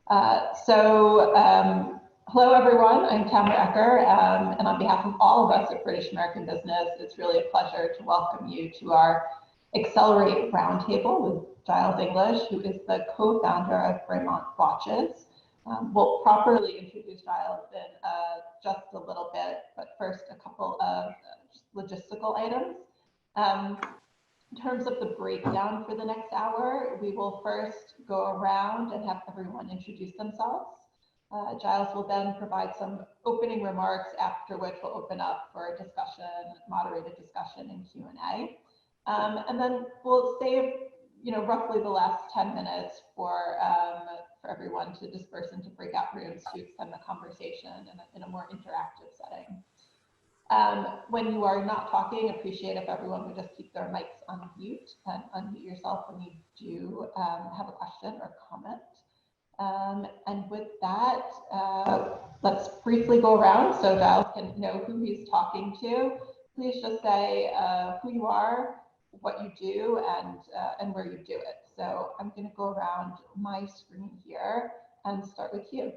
Hello everyone, I'm Tamara Ecker, and on behalf of all of us at British American Business, it's really a pleasure to welcome you to our Accelerate Roundtable with Giles English, who is the co-founder of Bremont Watches. We'll properly introduce Giles in just a little bit, but first a couple of logistical items. In terms of the breakdown for the next hour, we will first go around and have everyone introduce themselves. Giles will then provide some opening remarks, after which we'll open up for a discussion, moderated discussion and Q&A. And then we'll save, roughly the last 10 minutes for everyone to disperse into breakout rooms to extend the conversation in a more interactive setting. When you are not talking, appreciate if everyone would just keep their mics on mute and unmute yourself when you do have a question or comment. And with that, let's briefly go around so Giles can know who he's talking to. Please just say who you are, what you do, and where you do it. So I'm going to go around my screen here and start with Hugh.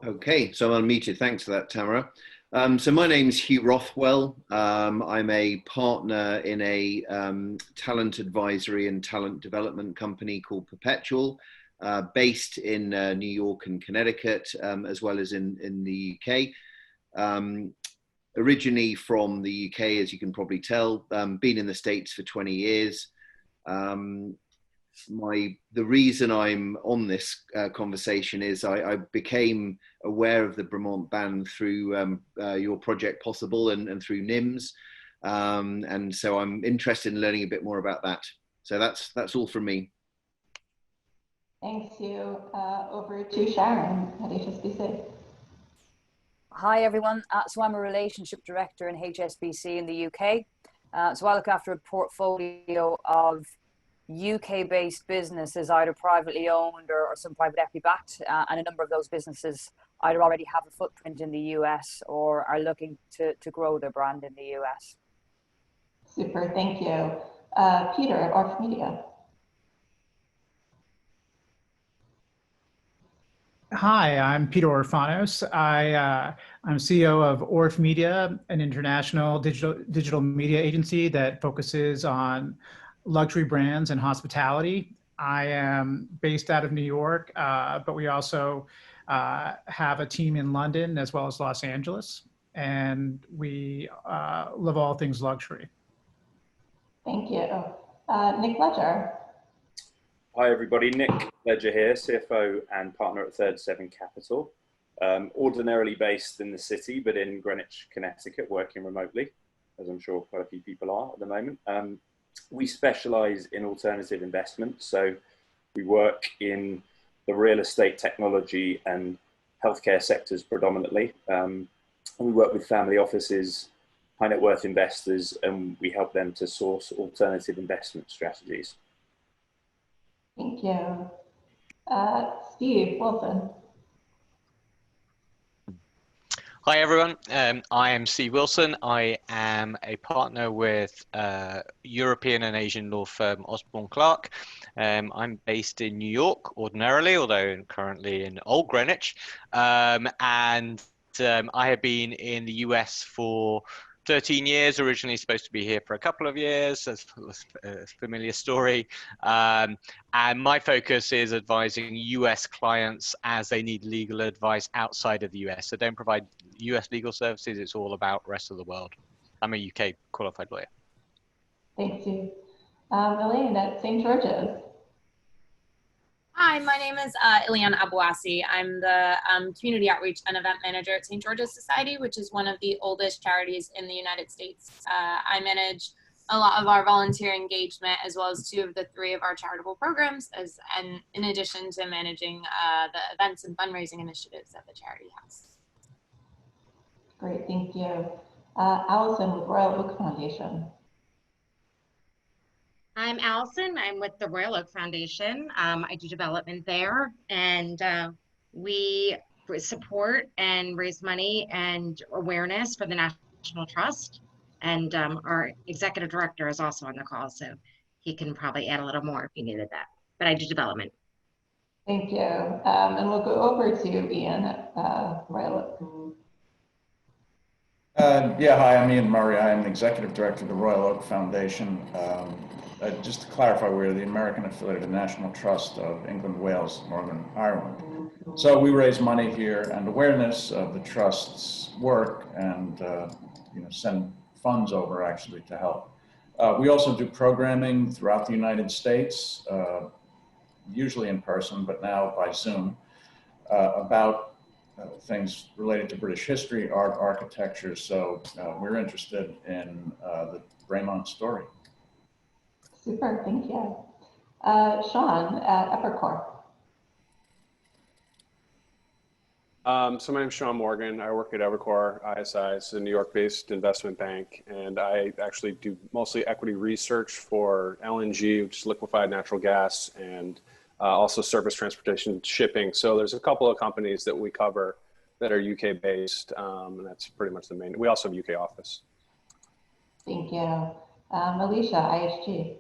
Okay, so I'm unmuted. Thanks for that, Tamara. So my name is Hugh Rothwell. I'm a partner in a talent advisory and talent development company called Perpetual, based in New York and Connecticut, as well as in the UK. Originally from the UK, as you can probably tell, been in the States for 20 years. The reason I'm on this conversation is I became aware of the Bremont band through your Project Possible and through NIMS, and so I'm interested in learning a bit more about that. So that's all from me. Thanks, Hugh. Over to Sharon at HSBC. Hi everyone. So I'm a relationship director in HSBC in the UK. So I look after a portfolio of UK-based businesses, either privately owned or some private equity backed, and a number of those businesses either already have a footprint in the US or are looking to grow their brand in the US. Super, thank you. Peter at Orf Media. Hi, I'm Peter Orfanos. I'm CEO of Orf Media, an international digital media agency that focuses on luxury brands and hospitality. I am based out of New York, but we also have a team in London as well as Los Angeles, and we love all things luxury. Thank you. Nick Ledger. Hi everybody, Nick Ledger here, CFO and partner at Third Seven Capital. Ordinarily based in the city, but in Greenwich, Connecticut, working remotely, as I'm sure quite a few people are at the moment. We specialize in alternative investments, so we work in the real estate, technology and healthcare sectors predominantly. We work with family offices, high net worth investors, and we help them to source alternative investment strategies. Thank you. Steve Wilson. Hi everyone, I am Steve Wilson. I am a partner with European and Asian law firm Osborne Clarke. I'm based in New York ordinarily, although I'm currently in Old Greenwich. I have been in the US for 13 years, originally supposed to be here for a couple of years, that's a familiar story. And my focus is advising US clients as they need legal advice outside of the US. So don't provide US legal services, it's all about rest of the world. I'm a UK qualified lawyer. Thank you. Elaine at St. George's. Hi, my name is Ileana Abouassi. I'm the Community Outreach and Event Manager at St. George's Society, which is one of the oldest charities in the United States. I manage a lot of our volunteer engagement as well as 2 of the 3 of our charitable programs, and in addition to managing the events and fundraising initiatives that the charity has. Great, thank you. Allison with Royal Oak Foundation. I'm Allison. I'm with the Royal Oak Foundation. I do development there, and we support and raise money and awareness for the National Trust. And our executive director is also on the call, so he can probably add a little more if you needed that. But I do development. Thank you. And we'll go over to Ian at Royal Oak. Yeah, hi, I'm Ian Murray. I am the Executive Director of the Royal Oak Foundation. Just to clarify, we're the American affiliate of the National Trust of England, Wales, Northern Ireland. So we raise money here and awareness of the Trust's work and send funds over actually to help. We also do programming throughout the United States, usually in person, but now by Zoom, about things related to British history, art, architecture. So we're interested in the Bremont story. Super, thank you. Sean at Epicor. So my name's Sean Morgan. I work at Evercore ISI. It's a New York-based investment bank, and I actually do mostly equity research for LNG, which is liquefied natural gas, and also surface transportation shipping. So there's a couple of companies that we cover that are UK-based, and that's pretty much the main. We also have a UK office. Thank you. Alicia, IHG.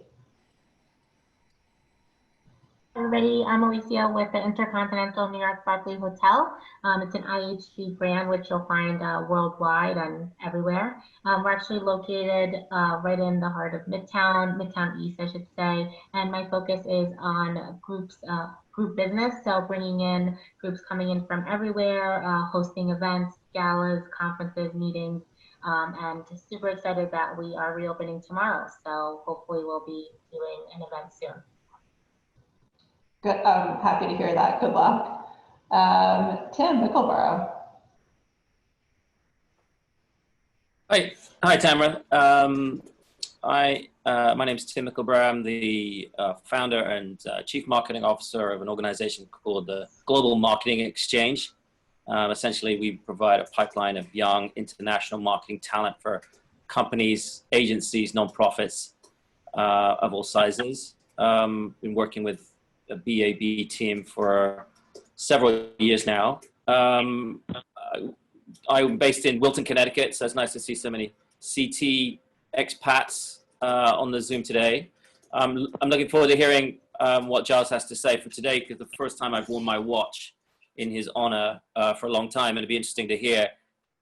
Everybody, I'm Alicia with the Intercontinental New York Barclay Hotel. It's an IHG brand, which you'll find worldwide and everywhere. We're actually located right in the heart of Midtown East, I should say. And my focus is on group business. So bringing in groups coming in from everywhere, hosting events, galas, conferences, meetings, and super excited that we are reopening tomorrow. So hopefully we'll be doing an event soon. Good. I'm happy to hear that. Good luck. Tim Mickleborough. Hi, Tamara. My name is Tim Mickleborough. I'm the founder and chief marketing officer of an organization called the Global Marketing Exchange. Essentially, we provide a pipeline of young international marketing talent for companies, agencies, nonprofits of all sizes. Been working with a BAB team for several years now. I'm based in Wilton, Connecticut, so it's nice to see so many CT expats on the Zoom today. I'm looking forward to hearing what Giles has to say for today, because the first time I've worn my watch in his honor for a long time, and it'd be interesting to hear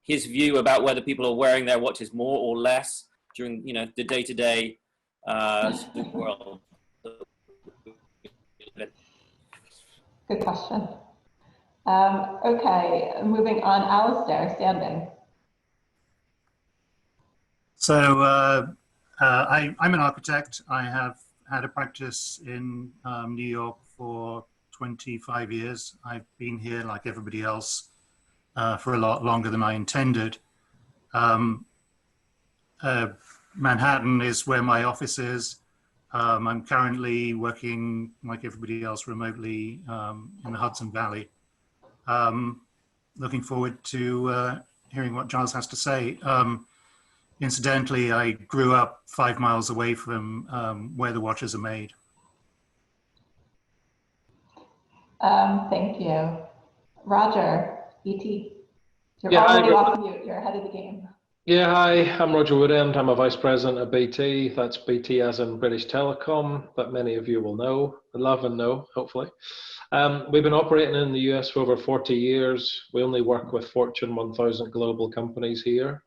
his view about whether people are wearing their watches more or less during the day-to-day world. Good question. Okay, moving on. Alistair, standing. So I'm an architect. I have had a practice in New York for 25 years. I've been here, like everybody else, for a lot longer than I intended. Manhattan is where my office is. I'm currently working, like everybody else, remotely in the Hudson Valley. Looking forward to hearing what Giles has to say. Incidentally, I grew up 5 miles away from where the watches are made. Thank you. Roger, ET. You're Yeah, already off mute. You're ahead of the game. Yeah, hi, I'm Roger Woodend. I'm a Vice President at BT. That's BT as in British Telecom, that many of you will know, love and know, hopefully. We've been operating in the US for over 40 years. We only work with Fortune 1000 global companies here.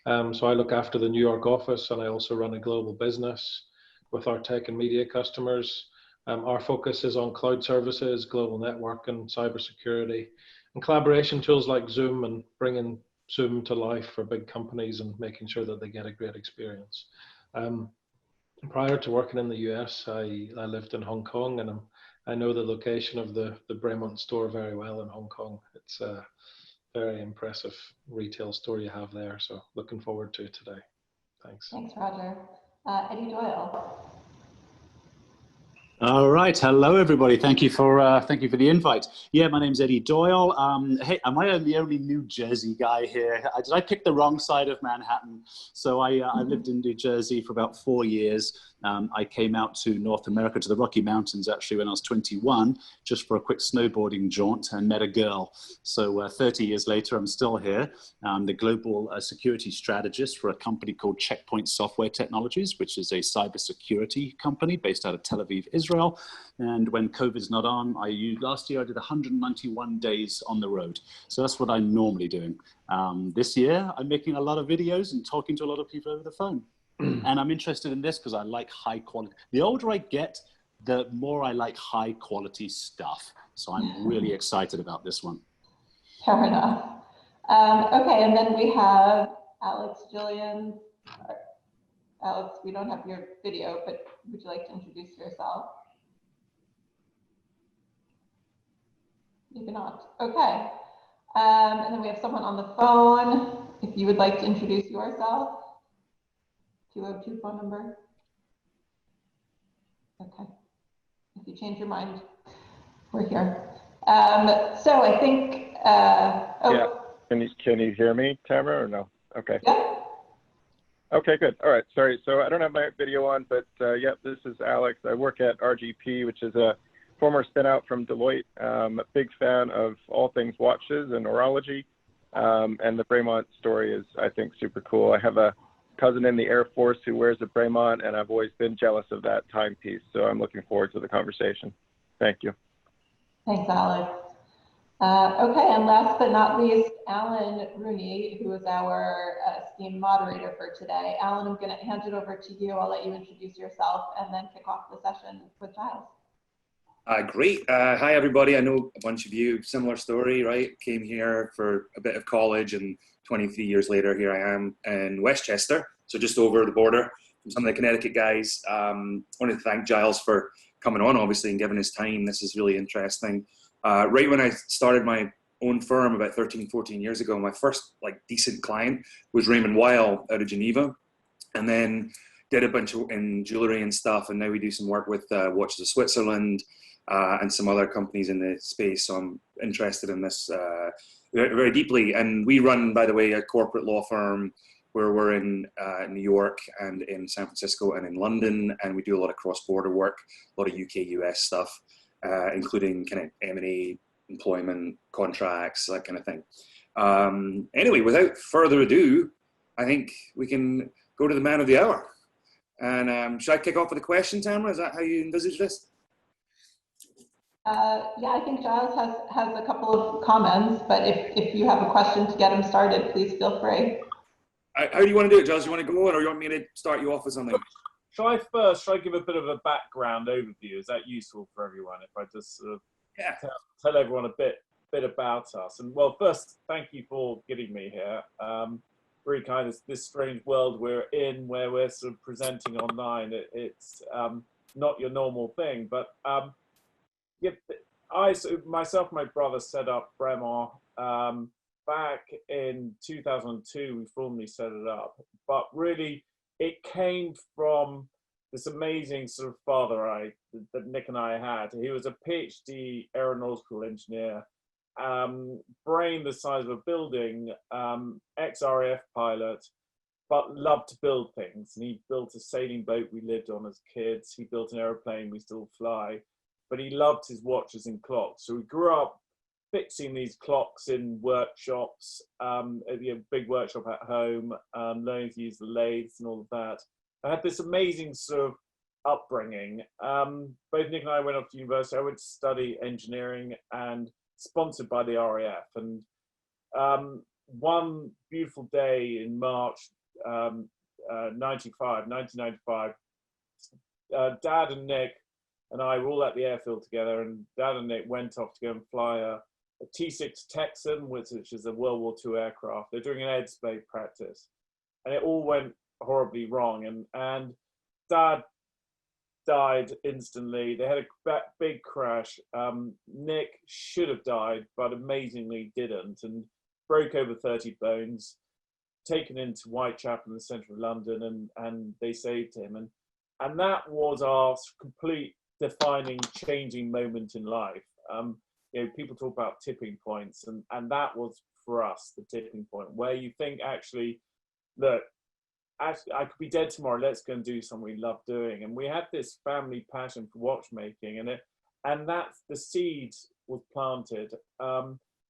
So I look after the New York office, and I also run a global business with our tech and media customers. Our focus is on cloud services, global network, and cybersecurity, and collaboration tools like Zoom, and bringing Zoom to life for big companies and making sure that they get a great experience. Prior to working in the US, I lived in Hong Kong, and I know the location of the Bremont store very well in Hong Kong. It's a very impressive retail store you have there, so looking forward to it today. Thanks. Thanks, Roger. Eddie Doyle. All right. Hello, everybody. Thank you for the invite. Yeah, my name's Eddie Doyle. Hey, am I the only New Jersey guy here? Did I pick the wrong side of Manhattan? So I lived in New Jersey for about 4 years. I came out to North America, to the Rocky Mountains, actually, when I was 21, just for a quick snowboarding jaunt, and met a girl. So 30 years later, I'm still here. I'm the global security strategist for a company called Checkpoint Software Technologies, which is a cybersecurity company based out of Tel Aviv, Israel. And when COVID's not on, last year I did 191 days on the road. So that's what I'm normally doing. This year, I'm making a lot of videos and talking to a lot of people over the phone. And I'm interested in this because I like high quality. The older I get, the more I like high quality stuff. So I'm really excited about this one. Fair enough. Okay, and then we have Alex Jillian. Alex, we don't have your video, but would you like to introduce yourself? Maybe not. Okay. And then we have someone on the phone. If you would like to introduce yourself. 202 phone number. Okay. If you change your mind, we're here. So I think. Yeah. Can you hear me, Tamara, or no? Okay. Yeah. Okay, good. All right. Sorry. So I don't have my video on, but yeah, this is Alex. I work at RGP, which is a former spin-out from Deloitte. I'm a big fan of all things watches and horology, and the Bremont story is, I think, super cool. I have a cousin in the Air Force who wears a Bremont, and I've always been jealous of that timepiece. So I'm looking forward to the conversation. Thank you. Thanks, Alex. Okay, and last but not least, Alan Rooney, who is our esteemed moderator for today. Alan, I'm going to hand it over to you. I'll let you introduce yourself and then kick off the session with Giles. Great. Hi, everybody. I know a bunch of you, similar story, right? Came here for a bit of college, and 23 years later, here I am in Westchester, so just over the border from some of the Connecticut guys. Wanted to thank Giles for coming on, obviously, and giving his time. This is really interesting. Right when I started my own firm about 13, 14 years ago, my first decent client was Raymond Weil out of Geneva, and then did a bunch in jewelry and stuff. And now we do some work with Watches of Switzerland and some other companies in the space. So I'm interested in this very, very deeply. And we run, by the way, a corporate law firm where we're in New York and in San Francisco and in London. And we do a lot of cross-border work, a lot of UK, US stuff, including kind of M&A, employment, contracts, that kind of thing. Anyway, without further ado, I think we can go to the man of the hour. And should I kick off with a question, Tamara? Is that how you envisage this? Yeah, I think Giles has a couple of comments, but if you have a question to get him started, please feel free. How do you want to do it, Giles? You want to go on, or you want me to start you off with something? Shall I give a bit of a background overview? Is that useful for everyone? If I just sort of tell everyone a bit about us. And well, first, thank you for getting me here. Very kind of this strange world we're in, where we're sort of presenting online. It's not your normal thing, but yeah, myself and my brother set up Bremont back in 2002. We formally set it up, but really it came from this amazing sort of father that Nick and I had. He was a PhD aeronautical engineer, brain the size of a building, ex-RAF pilot, but loved to build things. And he built a sailing boat we lived on as kids. He built an airplane we still fly, but he loved his watches and clocks. So we grew up fixing these clocks in workshops, a big workshop at home, learning to use the lathes and all of that. I had this amazing sort of upbringing. Both Nick and I went off to university. I went to study engineering and sponsored by the RAF. And one beautiful day in March 1995, Dad and Nick and I were all at the airfield together, and Dad and Nick went off to go and fly a T-6 Texan, which is a World War II aircraft. They're doing an airspace practice, and it all went horribly wrong. And Dad died instantly. They had a big crash. Nick should have died, but amazingly didn't, and broke over 30 bones, taken into Whitechapel in the centre of London, and they saved him. And that was our complete defining, changing moment in life. You know, people talk about tipping points, and that was for us the tipping point where you think actually that actually I could be dead tomorrow. Let's go and do something we love doing. And we had this family passion for watchmaking, and that's the seed was planted.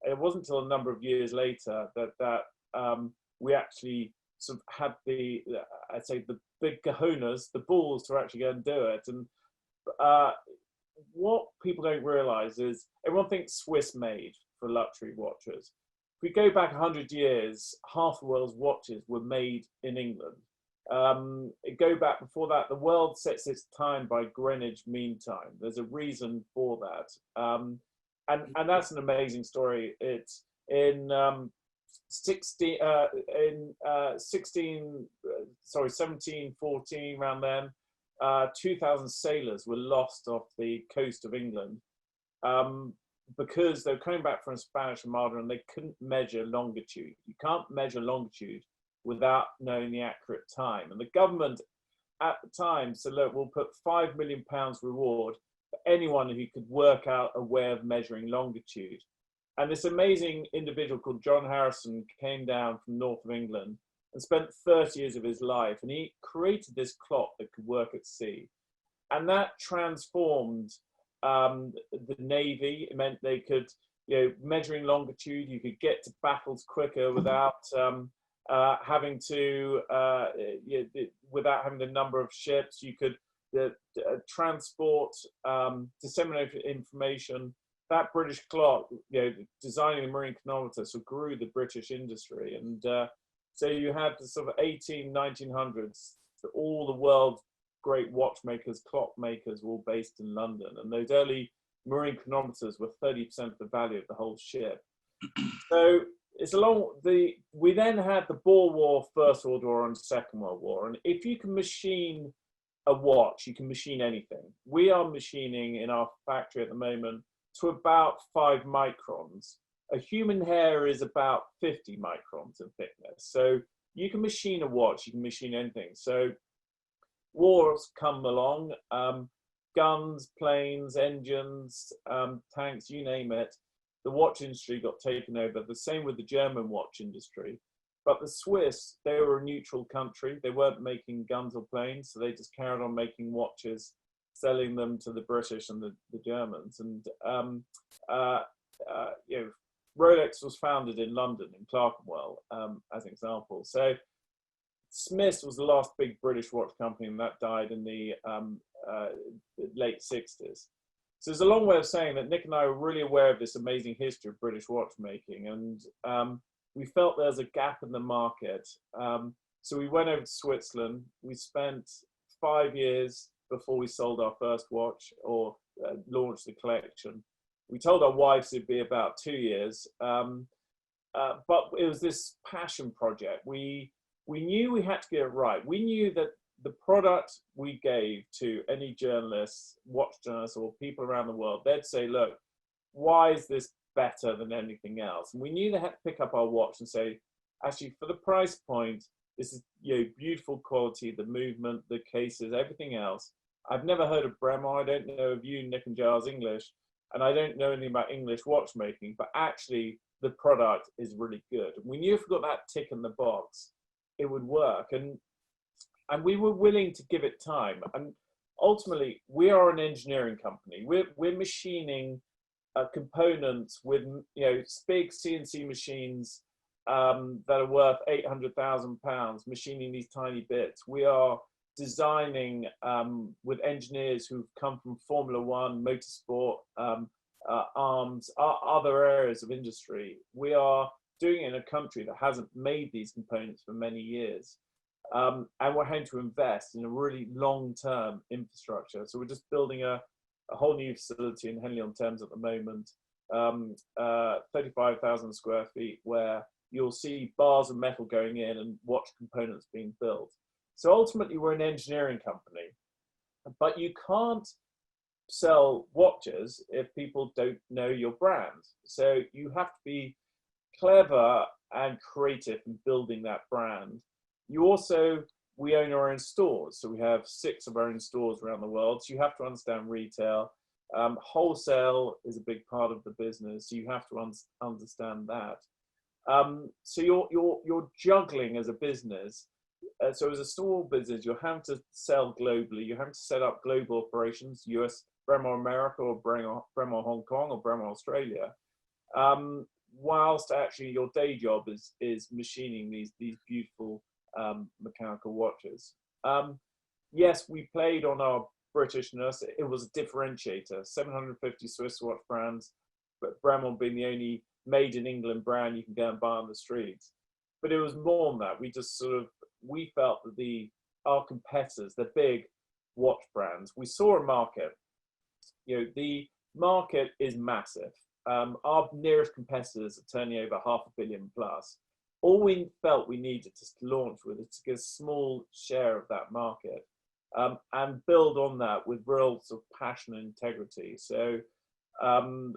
It wasn't until a number of years later that we actually sort of had the, I'd say, the big kahunas, the balls to actually go and do it. And what people don't realize is everyone thinks Swiss made for luxury watches. If we go back 100 years, half the world's watches were made in England. Go back before that, the world sets its time by Greenwich Mean Time. There's a reason for that. And that's an amazing story. It's in 1714, around then, 2,000 sailors were lost off the coast of England because they were coming back from a Spanish Armada and they couldn't measure longitude. You can't measure longitude without knowing the accurate time. And the government at the time said, look, we'll put £5 million reward for anyone who could work out a way of measuring longitude. And this amazing individual called John Harrison came down from north of England and spent 30 years of his life, and he created this clock that could work at sea. And that transformed the Navy. It meant they could, you know, measuring longitude, you could get to battles quicker without having to, without having the number of ships. You could transport, disseminate information. That British clock, you know, designing the marine chronometer, so grew the British industry. And so you had the sort of 1900s, all the world's great watchmakers, clockmakers were all based in London. And those early marine chronometers were 30% of the value of the whole ship. So it's we then had the Boer War, First World War, and Second World War. And if you can machine a watch, you can machine anything. We are machining in our factory at the moment to about 5 microns. A human hair is about 50 microns in thickness. So you can machine a watch, you can machine anything. So wars come along, guns, planes, engines, tanks, you name it. The watch industry got taken over. The same with the German watch industry. But the Swiss, they were a neutral country. They weren't making guns or planes, so they just carried on making watches, selling them to the British and the Germans. And you know, Rolex was founded in London, in Clerkenwell, as an example. So Smiths was the last big British watch company, and that died in the late 60s. So there's a long way of saying that Nick and I were really aware of this amazing history of British watchmaking, and we felt there was a gap in the market. So we went over to Switzerland. We spent 5 years before we sold our first watch or launched the collection. We told our wives it'd be about 2 years, but it was this passion project. We knew we had to get it right. We knew that the product we gave to any journalists, watch journalists, or people around the world, they'd say, look, why is this better than anything else? And we knew they had to pick up our watch and say, actually, for the price point, this is, you know, beautiful quality, the movement, the cases, everything else. I've never heard of Bremont. I don't know of you, Nick and Giles, English, and I don't know anything about English watchmaking, but actually the product is really good. And we knew if we got that tick in the box, it would work. And we were willing to give it time. And ultimately, we are an engineering company. We're machining components with, you know, big CNC machines that are worth £800,000, machining these tiny bits. We are designing with engineers who've come from Formula One, motorsport, arms, other areas of industry. We are doing it in a country that hasn't made these components for many years. And we're having to invest in a really long-term infrastructure. So we're just building a whole new facility in Henley-on-Thames at the moment, 35,000 square feet, where you'll see bars of metal going in and watch components being built. So ultimately, we're an engineering company, but you can't sell watches if people don't know your brand. So you have to be clever and creative in building that brand. You also we own our own stores. So we have 6 of our own stores around the world. So you have to understand retail. Wholesale is a big part of the business. So you have to understand that. So you're juggling as a business. So as a small business, you're having to sell globally. You're having to set up global operations, US, Bremont America, or Bremont Hong Kong, or Bremont Australia. Whilst actually your day job is machining these beautiful mechanical watches. Yes, we played on our Britishness. It was a differentiator. 750 Swiss watch brands, but Bremont being the only made in England brand you can go and buy on the streets. But it was more than that. We just we felt that our competitors, the big watch brands, we saw a market. The market is massive. Our nearest competitors are turning over $500 million plus. All we felt we needed to launch with is to get a small share of that market, and build on that with real sort of passion and integrity. So, and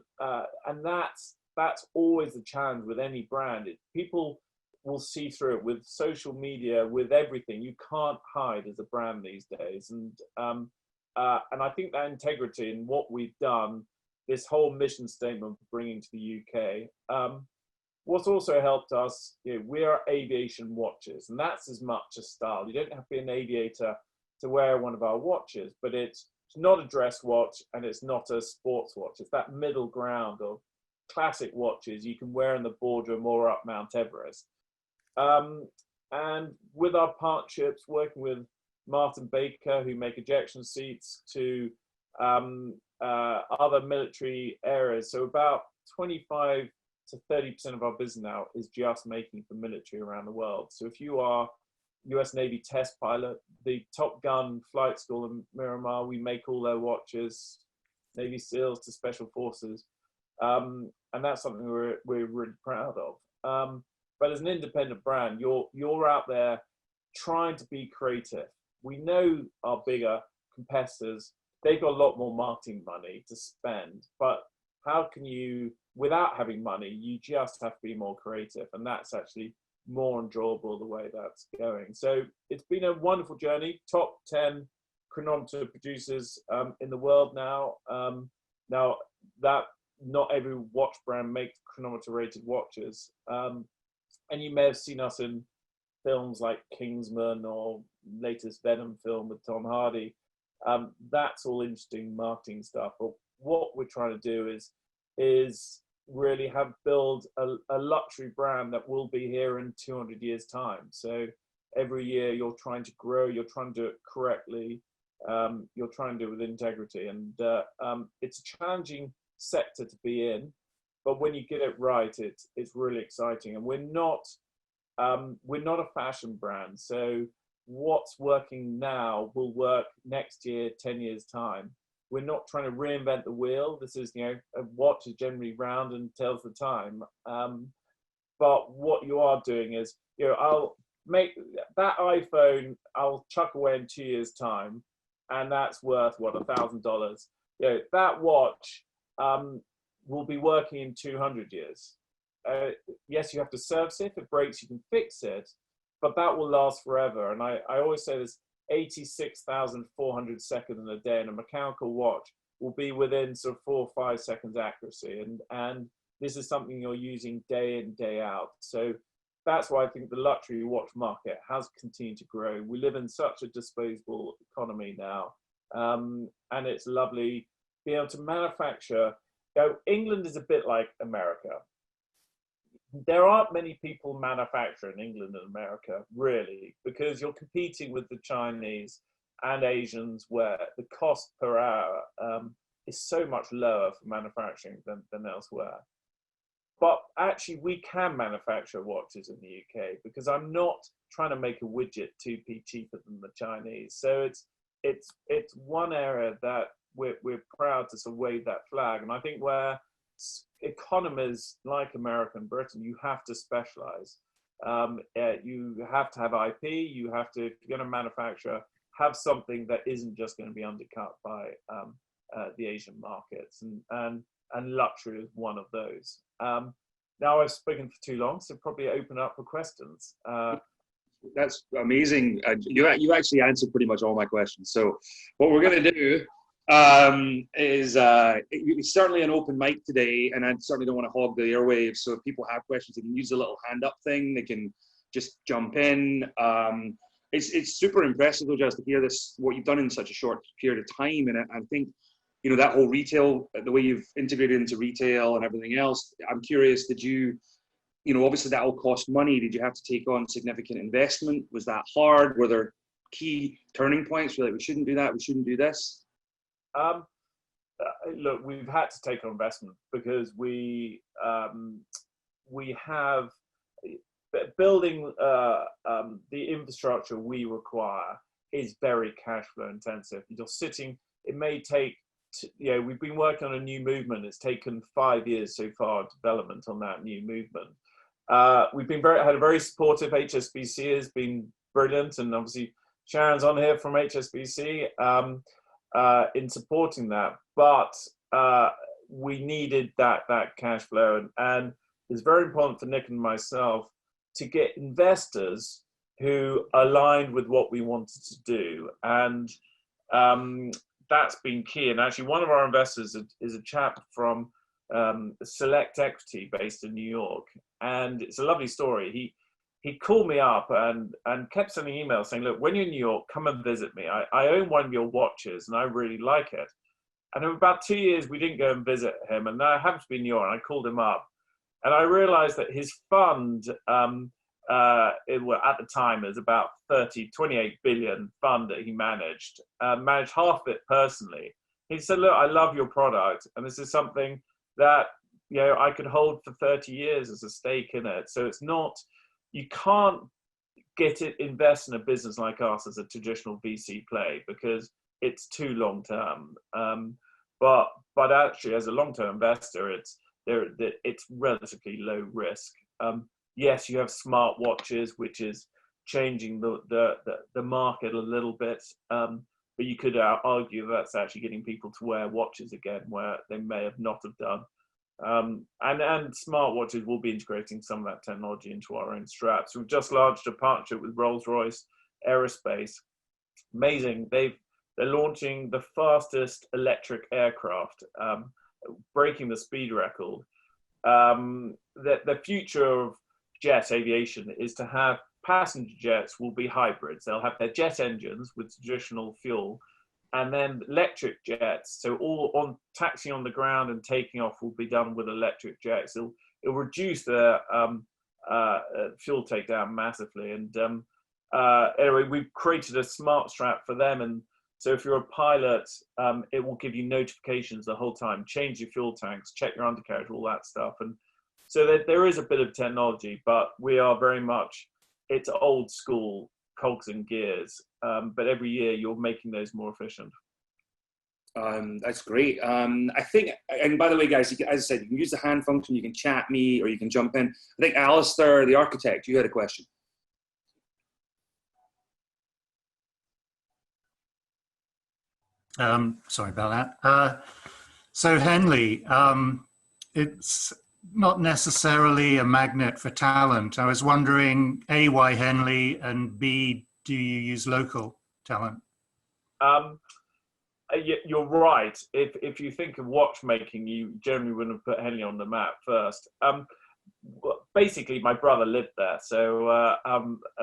that's always the challenge with any brand. People will see through it with social media, with everything. You can't hide as a brand these days. And I think that integrity in what we've done, this whole mission statement bringing to the UK, what's also helped us, we are aviation watches, and that's as much a style. You don't have to be an aviator to wear one of our watches, but it's not a dress watch and it's not a sports watch. It's that middle ground of classic watches you can wear in the boardroom or up Mount Everest. And with our partnerships, working with Martin Baker, who make ejection seats, to other military areas. So about 25 to 30% of our business now is just making for military around the world. So if you are US Navy test pilot, the Top Gun flight school in Miramar, we make all their watches, Navy SEALs to Special Forces. And that's something we're really proud of. But as an independent brand, you're out there trying to be creative. We know our bigger competitors, they've got a lot more marketing money to spend, but how can you, without having money, you just have to be more creative, and that's actually more enjoyable the way that's going. So it's been a wonderful journey. Top 10 chronometer producers in the world now. Now that not every watch brand makes chronometer rated watches, and you may have seen us in films like Kingsman or latest Venom film with Tom Hardy. That's all interesting marketing stuff. But what we're trying to do is really build a luxury brand that will be here in 200 years time. So every year you're trying to grow, you're trying to do it correctly, you're trying to do it with integrity. And it's a challenging sector to be in, but when you get it right, it's really exciting. And we're not a fashion brand. So what's working now will work next year, 10 years time. We're not trying to reinvent the wheel. This is, a watch is generally round and tells the time. But what you are doing is, I'll make that iPhone, I'll chuck away in 2 years time, and that's worth what, $1,000. That watch will be working in 200 years. Yes, you have to service it. If it breaks, you can fix it, but that will last forever. And I always say this: 86,400 seconds in a day, and a mechanical watch will be within sort of 4 or 5 seconds accuracy. And this is something you're using day in, day out. So that's why I think the luxury watch market has continued to grow. We live in such a disposable economy now, and it's lovely being able to manufacture. England is a bit like America. There aren't many people manufacturing in England and America, really, because you're competing with the Chinese and Asians, where the cost per hour is so much lower for manufacturing than elsewhere. But actually, we can manufacture watches in the UK, because I'm not trying to make a widget 2p cheaper than the Chinese. So it's one area that we're proud to sort of wave that flag. And I think where economies like America and Britain, you have to specialize. You have to have IP. You have to, if you're going to manufacture, have something that isn't just going to be undercut by the Asian markets. And luxury is one of those. Now I've spoken for too long, so probably open up for questions. That's amazing. You actually answered pretty much all my questions. So what we're going to do is it's certainly an open mic today, and I certainly don't want to hog the airwaves. So if people have questions, they can use the little hand up thing. They can just jump in. It's super impressive, though, just to hear this, what you've done in such a short period of time. And I think, you know, that whole retail, the way you've integrated into retail and everything else, I'm curious, did you know, obviously that all cost money. Did you have to take on significant investment? Was that hard? Were there key turning points? Were like, we shouldn't do that, we shouldn't do this? Look, we've had to take on investment because we have building the infrastructure we require is very cash flow intensive. You're sitting, it may take, you know, we've been working on a new movement. It's taken 5 years so far, development on that new movement. We've been had a very supportive HSBC, has been brilliant, and obviously Sharon's on here from HSBC in supporting that. But we needed that cash flow, and it's very important for Nick and myself to get investors who aligned with what we wanted to do, and that's been key. And actually, one of our investors is a chap from Select Equity based in New York, and it's a lovely story. He called me up and kept sending emails saying, look, when you're in New York, come and visit me. I own one of your watches and I really like it. And in about 2 years, we didn't go and visit him. And I happened to be in New York, and I called him up. And I realized that his fund, at the time, is about 28 billion fund that he managed half of it personally. He said, look, I love your product, and this is something that, you know, I could hold for 30 years as a stake in it. So it's not, you can't invest in a business like us as a traditional VC play because it's too long term. But actually, as a long term investor, it's relatively low risk. Yes, you have smart watches, which is changing the market a little bit. But you could argue that's actually getting people to wear watches again where they may have not have done. And smartwatches will be integrating some of that technology into our own straps. We've just launched a partnership with Rolls-Royce Aerospace. Amazing. They're launching the fastest electric aircraft, breaking the speed record. The future of jet aviation is to have passenger jets will be hybrids. They'll have their jet engines with traditional fuel, and then electric jets. So all on taxiing on the ground and taking off will be done with electric jets. It'll reduce the fuel takedown massively. And anyway, we've created a smart strap for them. And so if you're a pilot, it will give you notifications the whole time. Change your fuel tanks, check your undercarriage, all that stuff. And so there is a bit of technology, but we are very much, it's old school cogs and gears, but every year you're making those more efficient. That's great. I think, and by the way, guys, as I said, you can use the hand function, you can chat me, or you can jump in. I think Alistair, the architect, you had a question. Sorry about that. So Henley, it's not necessarily a magnet for talent. I was wondering, A, why Henley, and B, do you use local talent? You're right. If you think of watchmaking, you generally wouldn't have put Henley on the map first. Basically, my brother lived there, so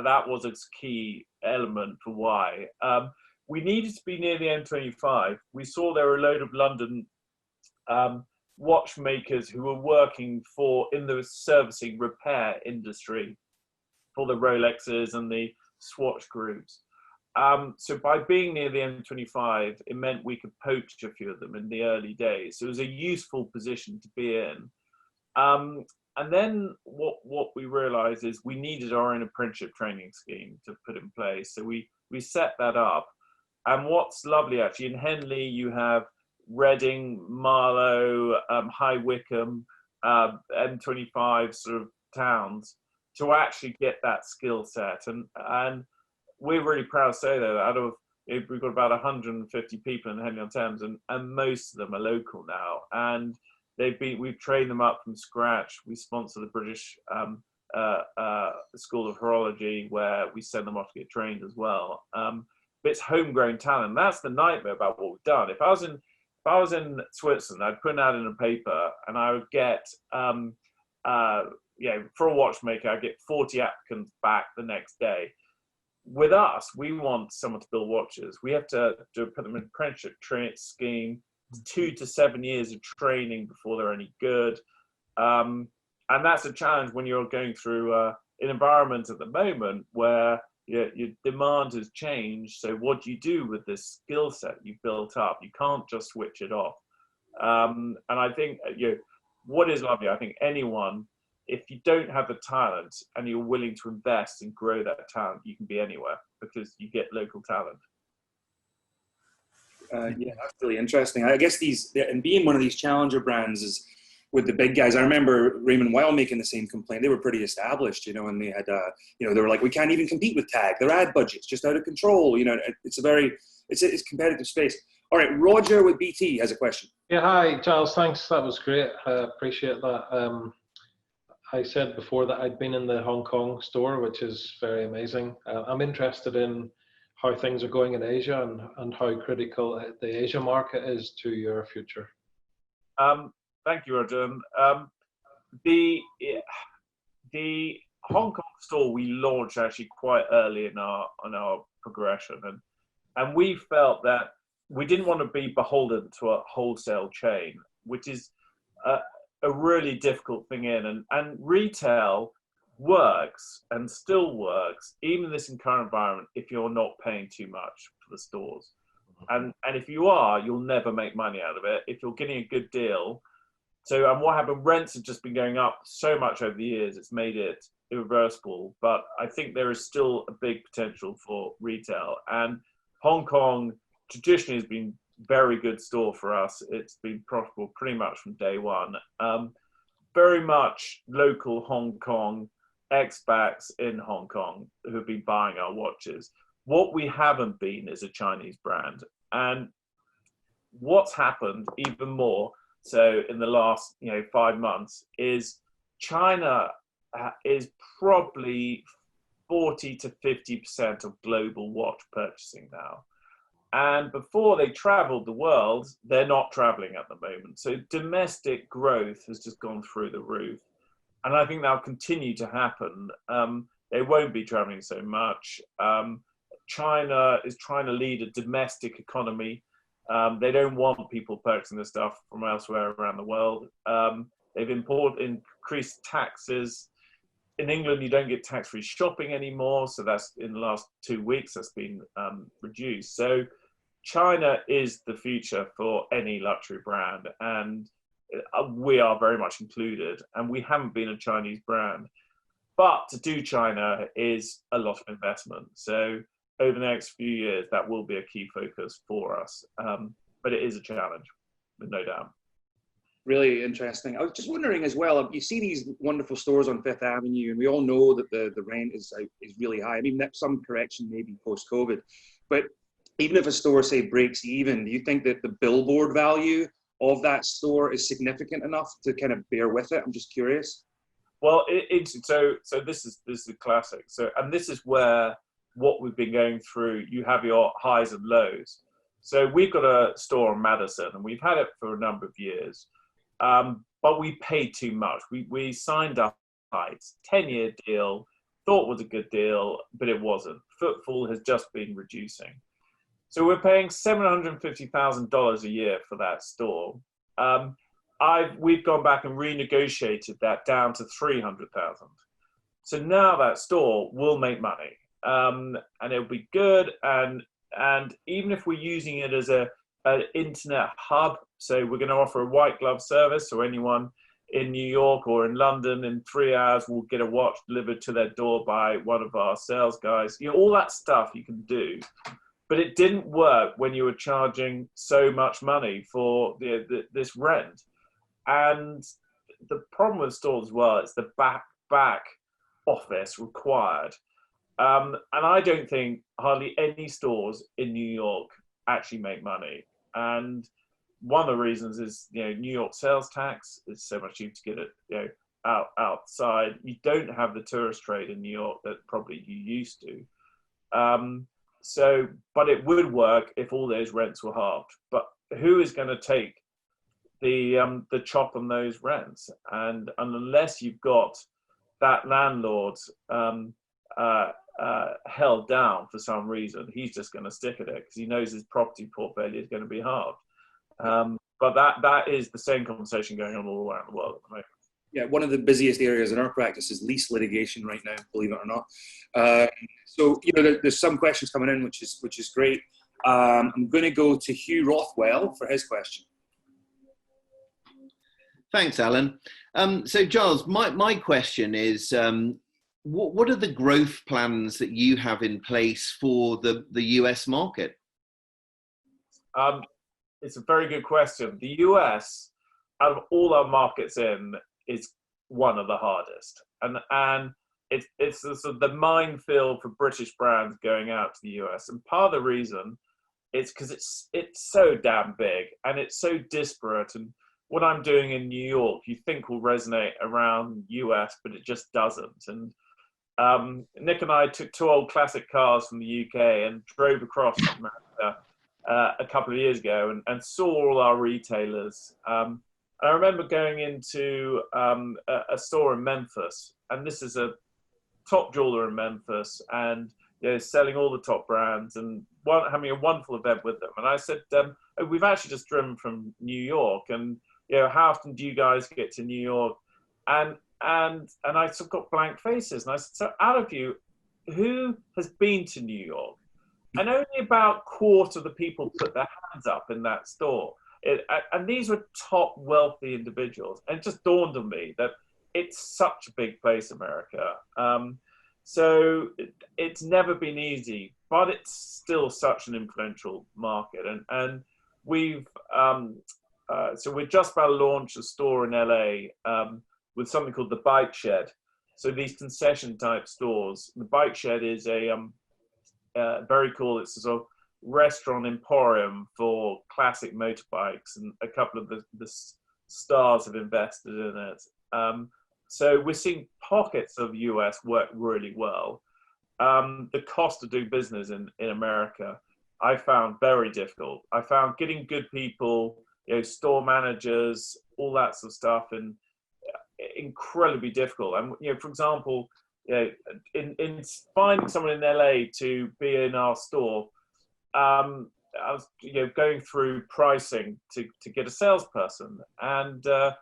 that was its key element for why. We needed to be near the M25. We saw there were a load of London watchmakers who were working in the servicing repair industry for the Rolexes and the Swatch groups. So by being near the M25, it meant we could poach a few of them in the early days. So it was a useful position to be in. And then what we realized is we needed our own apprenticeship training scheme to put in place. So we set that up. And what's lovely, actually, in Henley, you have Reading, Marlow, High Wycombe, M25 sort of towns to actually get that skill set. And we're really proud to say that we've got about 150 people in Henley-on-Thames, and most of them are local now. And we've trained them up from scratch. We sponsor the British School of Horology where we send them off to get trained as well. But it's homegrown talent. That's the nightmare about what we've done. If I was in Switzerland, I'd put an ad in a paper and I would get, for a watchmaker, I'd get 40 applicants back the next day. With us, we want someone to build watches. We have to put them in apprenticeship scheme, 2 to 7 years of training before they're any good. And that's a challenge when you're going through an environment at the moment where your demand has changed. So what do you do with this skill set you've built up? You can't just switch it off. And I think what is lovely, I think anyone, if you don't have the talent and you're willing to invest and grow that talent, you can be anywhere because you get local talent. Yeah, that's really interesting. I guess and being one of these challenger brands is with the big guys. I remember Raymond Weil making the same complaint. They were pretty established, and they had, they were like, we can't even compete with TAG. Their ad budget's just out of control. It's a competitive space. All right, Roger with BT has a question. Yeah, hi, Giles. Thanks. That was great. I appreciate that. I said before that I'd been in the Hong Kong store, which is very amazing. I'm interested in how things are going in Asia and how critical the Asia market is to your future. Thank you, Roger. The Hong Kong store we launched actually quite early in our progression, and we felt that we didn't want to be beholden to a wholesale chain, which is a really difficult thing and retail works and still works even in this current environment if you're not paying too much for the stores, and if you are, you'll never make money out of it if you're getting a good deal. So what happened, rents have just been going up so much over the years, it's made it irreversible. But I think there is still a big potential for retail, and Hong Kong traditionally has been very good store for us. It's been profitable pretty much from day one. Very much local Hong Kong expats in Hong Kong who've been buying our watches. What we haven't been is a Chinese brand. And what's happened even more so in the last 5 months is China is probably 40 to 50% of global watch purchasing now. And before they traveled the world, they're not traveling at the moment. So domestic growth has just gone through the roof. And I think that'll continue to happen. They won't be traveling so much. China is trying to lead a domestic economy. They don't want people purchasing the stuff from elsewhere around the world. They've increased taxes. In England, you don't get tax-free shopping anymore. So that's in the last 2 weeks, that's been reduced. So China is the future for any luxury brand, and we are very much included, and we haven't been a Chinese brand. But to do China is a lot of investment. So over the next few years, that will be a key focus for us. But it is a challenge, with no doubt. Really interesting. I was just wondering as well, you see these wonderful stores on Fifth Avenue, and we all know that the rent is really high. I mean, that's some correction maybe post-COVID. But even if a store, say, breaks even, do you think that the billboard value of that store is significant enough to kind of bear with it? I'm just curious. Well, so this is a classic. And this is where what we've been going through, you have your highs and lows. So we've got a store in Madison, and we've had it for a number of years. But we paid too much. We signed up a 10-year deal, thought was a good deal, but it wasn't. Footfall has just been reducing. So we're paying $750,000 a year for that store. We've gone back and renegotiated that down to $300,000. So now that store will make money, and it'll be good. And even if we're using it as an internet hub, so we're going to offer a white glove service, so anyone in New York or in London in 3 hours will get a watch delivered to their door by one of our sales guys. All that stuff you can do. But it didn't work when you were charging so much money for this rent. And the problem with stores as well, it's the back office required. And I don't think hardly any stores in New York actually make money. And one of the reasons is, New York sales tax is so much cheaper to get it, outside. You don't have the tourist trade in New York that probably you used to. But it would work if all those rents were halved. But who is going to take the chop on those rents? And unless you've got that landlord held down for some reason, he's just going to stick at it because he knows his property portfolio is going to be halved. But that is the same conversation going on all around the world at the moment. Yeah, one of the busiest areas in our practice is lease litigation right now, believe it or not. So there's some questions coming in, which is great. I'm going to go to Hugh Rothwell for his question. Thanks, Alan. So Giles, my question is, what are the growth plans that you have in place for the US market? It's a very good question. The US, out of all our markets is one of the hardest, and it's the sort of the minefield for British brands going out to the US. And part of the reason is because it's so damn big and it's so disparate. And what I'm doing in New York, you think will resonate around US, but it just doesn't. And Nick and I took 2 old classic cars from the UK and drove across America a couple of years ago and saw all our retailers. I remember going into a store in Memphis, and this is a top jeweler in Memphis, and selling all the top brands and having a wonderful event with them. And I said, we've actually just driven from New York, and how often do you guys get to New York? And I sort of got blank faces, and I said, so out of you, who has been to New York? And only about a quarter of the people put their hands up in that store. And these were top wealthy individuals. And it just dawned on me that it's such a big place, America. So it's never been easy, but it's still such an influential market. And we've, so we're just about to launch a store in LA with something called the Bike Shed. So these concession type stores. The Bike Shed is very cool. It's a sort of restaurant emporium for classic motorbikes, and a couple of the stars have invested in it. So we're seeing pockets of US work really well. The cost of doing business in America, I found very difficult. I found getting good people, store managers, all that sort of stuff, and incredibly difficult. And for example, in finding someone in LA to be in our store, I was going through pricing to get a salesperson, and I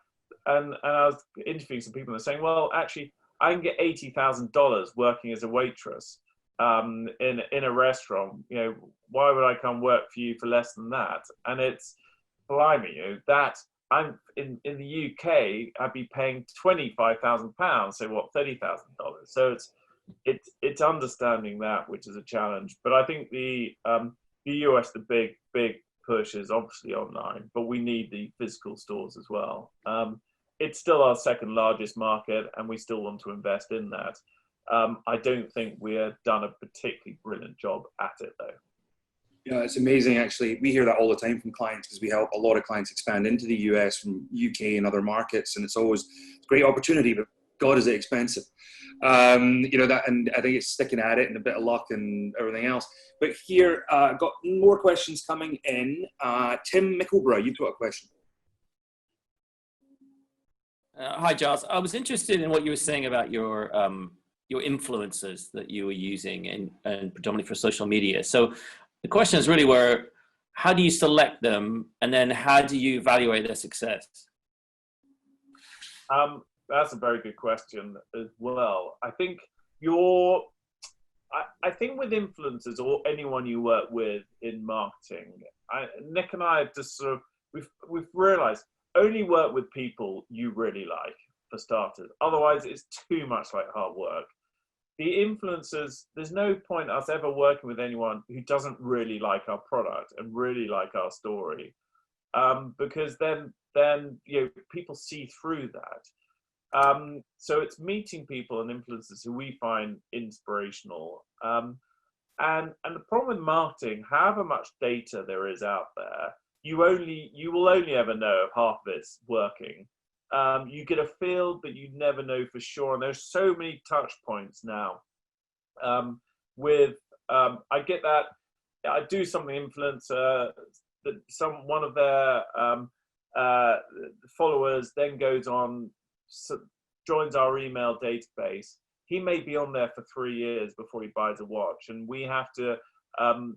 was interviewing some people and they're saying, well, actually, I can get $80,000 working as a waitress in a restaurant. Why would I come work for you for less than that? And it's blimey, that I'm in the UK, I'd be paying £25,000, so what, $30,000. So it's understanding that, which is a challenge. But I think the US, the big push is obviously online, but we need the physical stores as well. It's still our second largest market, and we still want to invest in that. I don't think we have done a particularly brilliant job at it, though. Yeah, it's amazing, actually. We hear that all the time from clients because we help a lot of clients expand into the US from UK and other markets, and it's always a great opportunity, but God, is it expensive. That, and I think it's sticking at it and a bit of luck and everything else. But here, I've got more questions coming in. Tim Mickleborough, you've got a question. Hi, Giles. I was interested in what you were saying about your influencers that you were using and predominantly for social media. So the question is really how do you select them, and then how do you evaluate their success? That's a very good question as well. I think I think with influencers or anyone you work with in marketing, Nick and I have just sort of, we've realized only work with people you really like, for starters. Otherwise, it's too much like hard work. The influencers, there's no point us ever working with anyone who doesn't really like our product and really like our story, because then people see through that. So it's meeting people and influencers who we find inspirational. And the problem with marketing, however much data there is out there, you will only ever know if half of it's working. You get a feel, but you never know for sure. And there's so many touch points now. I get that. I do something influencer. One of their followers then goes on, joins our email database. He may be on there for 3 years before he buys a watch, and we have to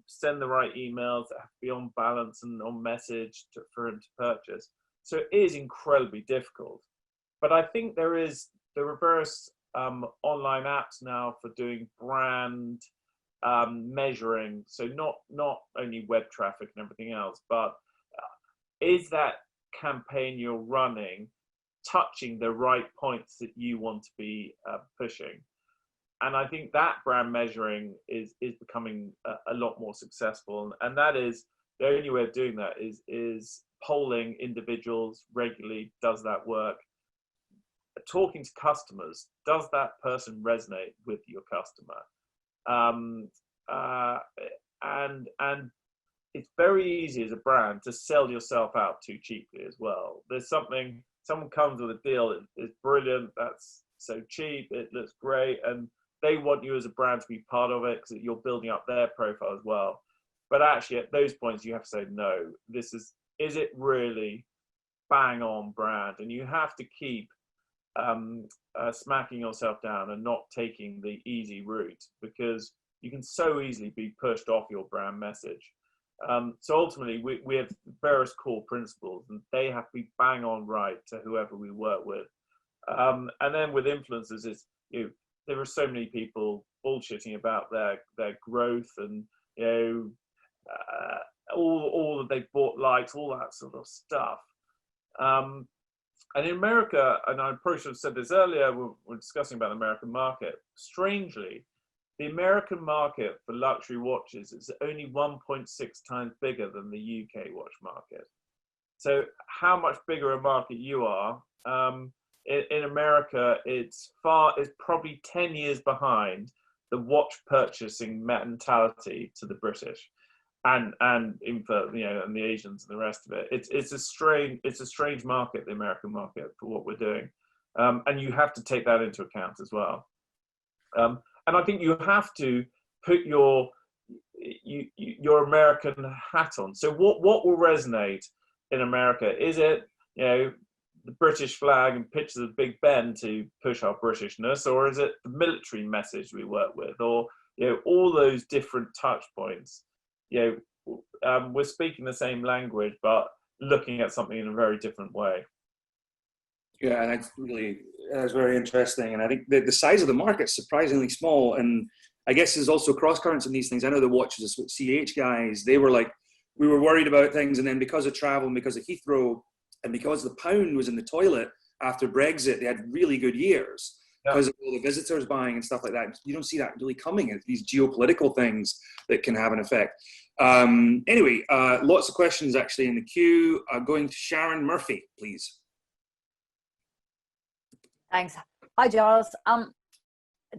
send the right emails that have to be on balance and on message for him to purchase. So it is incredibly difficult. But I think there are various online apps now for doing brand measuring. So not only web traffic and everything else, but is that campaign you're running touching the right points that you want to be pushing? And I think that brand measuring is becoming a lot more successful. And that is the only way of doing that is polling individuals regularly. Does that work? Talking to customers, does that person resonate with your customer? And it's very easy as a brand to sell yourself out too cheaply as well. There's someone comes with a deal, it's brilliant, that's so cheap, it looks great, and they want you as a brand to be part of it because you're building up their profile as well. But actually at those points you have to say, no, is it really bang on brand? And you have to keep smacking yourself down and not taking the easy route, because you can so easily be pushed off your brand message. So ultimately we have various core principles, and they have to be bang on right to whoever we work with. And then with influencers, there are so many people bullshitting about their growth, and all that they've bought likes, all that sort of stuff. And in America, and I probably should have said this earlier, we're discussing about the American market. Strangely, the American market for luxury watches is only 1.6 times bigger than the UK watch market. So how much bigger a market you are, in America, it's probably 10 years behind the watch purchasing mentality to the British, and in for, and the Asians and the rest of it. It's a strange market, the American market, for what we're doing, and you have to take that into account as well. And I think you have to put your American hat on. So what will resonate in America? Is it the British flag and pictures of Big Ben to push our Britishness, or is it the military message we work with, or all those different touch points? We're speaking the same language, but looking at something in a very different way. Yeah, and that's very interesting. And I think the size of the market is surprisingly small. And I guess there's also cross currents in these things. I know the watches, the CH guys, they were like, we were worried about things, and then because of travel and because of Heathrow and because the pound was in the toilet after Brexit, they had really good years. Yeah. Because of all the visitors buying and stuff like that. You don't see that really coming. It's these geopolitical things that can have an effect. Anyway, lots of questions actually in the queue. Going to Sharon Murphy, please. Thanks. Hi, Giles.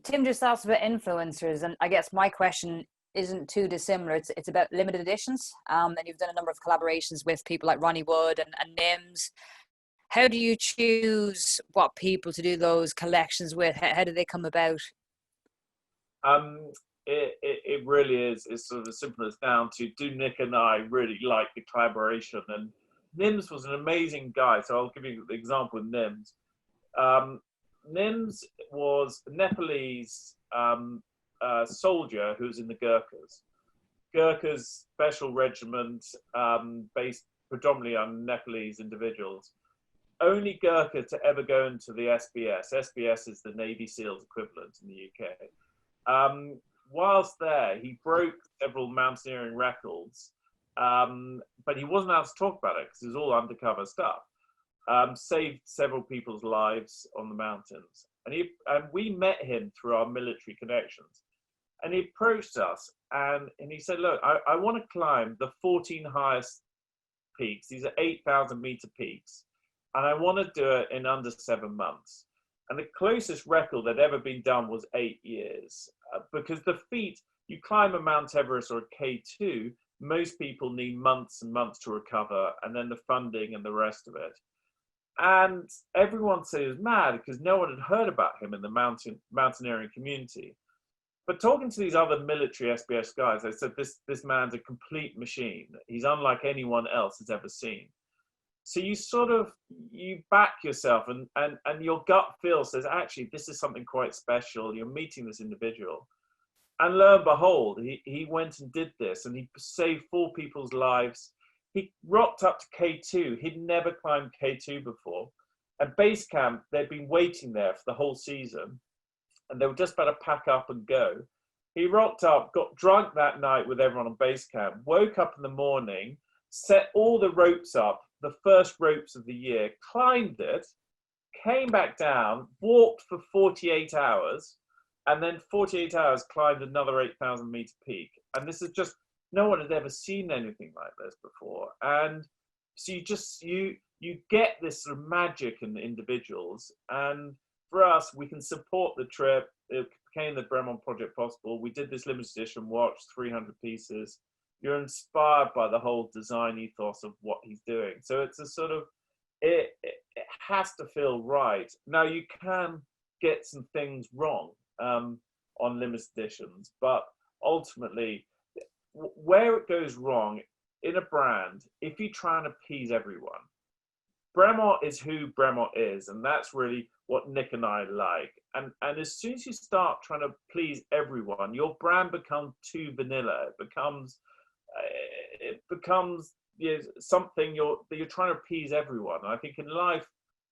Tim just asked about influencers, and I guess my question isn't too dissimilar. It's about limited editions. And you've done a number of collaborations with people like Ronnie Wood and Nims. How do you choose what people to do those collections with? How do they come about? It really is. It's sort of as simple as down to, do Nick and I really like the collaboration? And Nims was an amazing guy. So I'll give you the example with Nims. Nims was a Nepalese soldier who was in the Gurkhas special regiment, based predominantly on Nepalese individuals. Only Gurkha to ever go into the SBS. SBS is the Navy SEALs equivalent in the UK. Whilst there, he broke several mountaineering records, but he wasn't allowed to talk about it because it was all undercover stuff. Saved several people's lives on the mountains. And we met him through our military connections. And he approached us and he said, look, I want to climb the 14 highest peaks. These are 8,000 meter peaks. And I want to do it in under 7 months. And the closest record that had ever been done was 8 years. Because the feat, you climb a Mount Everest or a K2, most people need months and months to recover, and then the funding and the rest of it. And everyone said he was mad because no one had heard about him in the mountaineering community. But talking to these other military SBS guys, they said this man's a complete machine. He's unlike anyone else has ever seen. So you back yourself, and your gut feel says, actually, this is something quite special. You're meeting this individual. And lo and behold, he went and did this, and he saved 4 people's lives. He rocked up to K2. He'd never climbed K2 before. At base camp, they'd been waiting there for the whole season, and they were just about to pack up and go. He rocked up, got drunk that night with everyone on base camp, woke up in the morning, set all the ropes up, the first ropes of the year, climbed it, came back down, walked for 48 hours, and then 48 hours climbed another 8,000 meter peak. And this is just, no one had ever seen anything like this before. And so you get this sort of magic in the individuals. And for us, we can support the trip. It became the Bremont project possible. We did this limited edition watch, 300 pieces. You're inspired by the whole design ethos of what he's doing. So it's a sort of, it has to feel right. Now, you can get some things wrong on limited editions, but ultimately, where it goes wrong in a brand, if you try and appease everyone, Bremont is who Bremont is, and that's really what Nick and I like. And as soon as you start trying to please everyone, your brand becomes too vanilla. It becomes something that you're trying to appease everyone. And I think in life,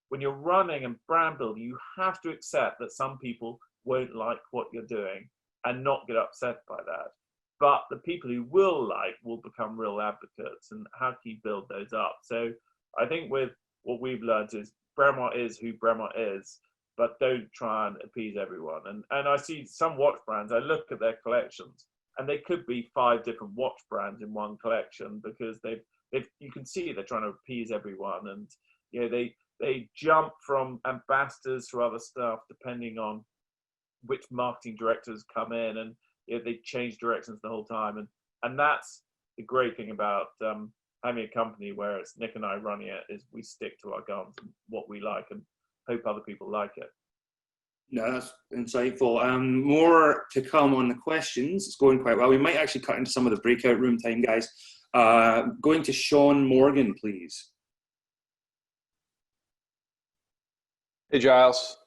when you're running and brand building, you have to accept that some people won't like what you're doing and not get upset by that. But the people who will become real advocates, and how can you build those up? So I think with what we've learned is Bremont is who Bremont is, but don't try and appease everyone. And I see some watch brands, I look at their collections, and they could be 5 different watch brands in one collection, because you can see they're trying to appease everyone. And they jump from ambassadors to other stuff depending on which marketing directors come in, and they change directions the whole time. And that's the great thing about having a company where it's Nick and I running it, is we stick to our guns and what we like, and hope other people like it. No, that's insightful. More to come on the questions. It's going quite well. We might actually cut into some of the breakout room time, guys. Going to Sean Morgan, please. Hey, Giles.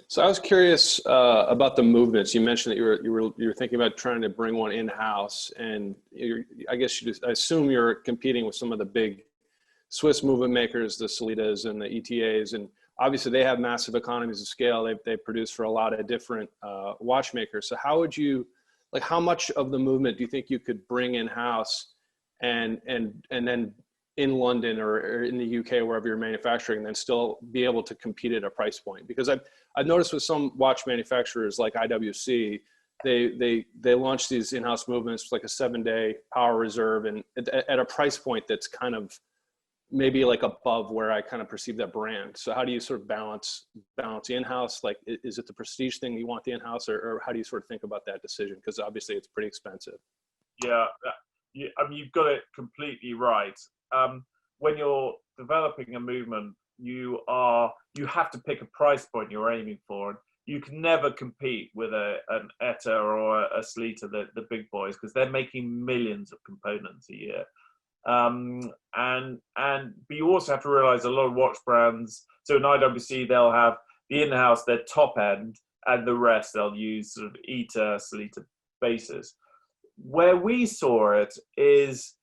So I was curious about the movements. You mentioned that you were thinking about trying to bring one in-house, and I assume you're competing with some of the big Swiss movement makers, the Solitas and the ETAs, and obviously they have massive economies of scale. They produce for a lot of different watchmakers. So how much of the movement do you think you could bring in-house and then in London or in the UK, wherever you're manufacturing, and then still be able to compete at a price point? Because I've noticed with some watch manufacturers like IWC, they launch these in-house movements like a 7-day power reserve, and at a price point that's kind of maybe like above where I kind of perceive that brand. So how do you sort of balance the in-house? Like, is it the prestige thing you want the in-house, or how do you sort of think about that decision? Because obviously it's pretty expensive. Yeah, I mean, you've got it completely right. When you're developing a movement, you have to pick a price point you're aiming for. You can never compete with an ETA or a Sleater, the big boys, because they're making millions of components a year. But you also have to realize a lot of watch brands, so in IWC they'll have the in-house, their top end, and the rest they'll use sort of ETA, Sleater bases. Where we saw it is